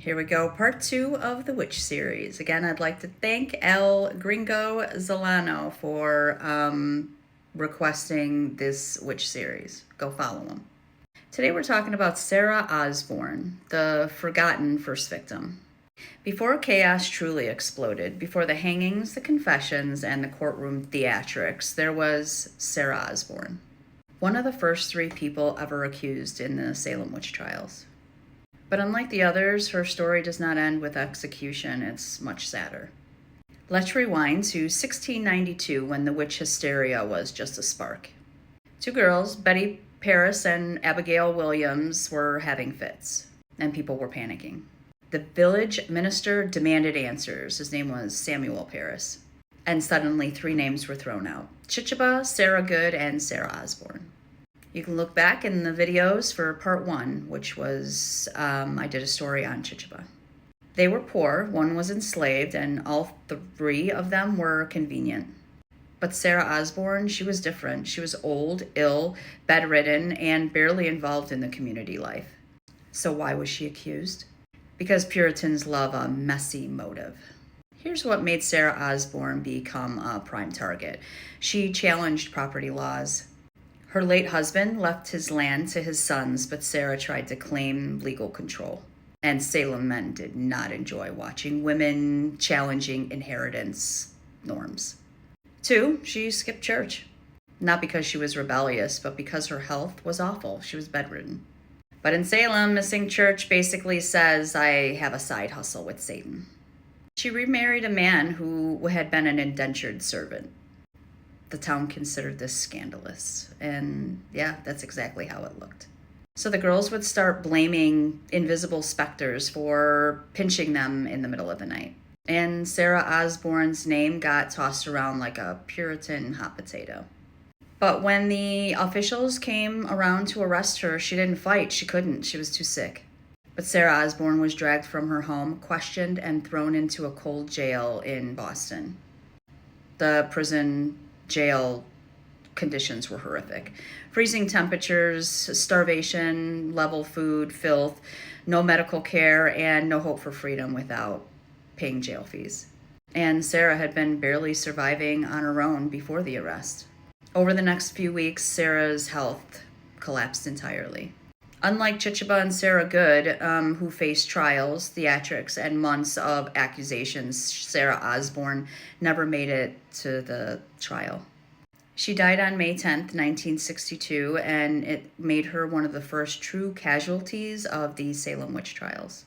Here we go, part 2 of the Witch series. Again, I'd like to thank El Gringo Zolano for requesting this Witch series. Go follow him. Today we're talking about Sarah Osborne, the forgotten first victim. Before chaos truly exploded, before the hangings, the confessions, and the courtroom theatrics, there was Sarah Osborne, one of the first 3 people ever accused in the Salem witch trials. But unlike the others, her story does not end with execution. It's much sadder. Let's rewind to 1692 when the witch hysteria was just a spark. 2 girls, Betty Paris and Abigail Williams, were having fits, and people were panicking. The village minister demanded answers. His name was Samuel Paris. And suddenly 3 names were thrown out: Chichiba, Sarah Good, and Sarah Osborne. You can look back in the videos for part 1, which was, I did a story on Chichiba. They were poor, 1 was enslaved, and all 3 of them were convenient. But Sarah Osborne, she was different. She was old, ill, bedridden, and barely involved in the community life. So why was she accused? Because Puritans love a messy motive. Here's what made Sarah Osborne become a prime target. She challenged property laws. Her late husband left his land to his sons, but Sarah tried to claim legal control. And Salem men did not enjoy watching women challenging inheritance norms. 2, she skipped church. Not because she was rebellious, but because her health was awful. She was bedridden. But in Salem, missing church basically says, I have a side hustle with Satan. She remarried a man who had been an indentured servant. The town considered this scandalous. And yeah, that's exactly how it looked. So the girls would start blaming invisible specters for pinching them in the middle of the night. And Sarah Osborne's name got tossed around like a Puritan hot potato. But when the officials came around to arrest her, she didn't fight. She couldn't. She was too sick. But Sarah Osborne was dragged from her home, questioned, and thrown into a cold jail in Boston. The prison jail conditions were horrific. Freezing temperatures, starvation, level food, filth, no medical care, and no hope for freedom without paying jail fees. And Sarah had been barely surviving on her own before the arrest. Over the next few weeks, Sarah's health collapsed entirely. Unlike Chichiba and Sarah Good, who faced trials, theatrics, and months of accusations, Sarah Osborne never made it to the trial. She died on May 10th, 1962, and it made her one of the first true casualties of the Salem witch trials.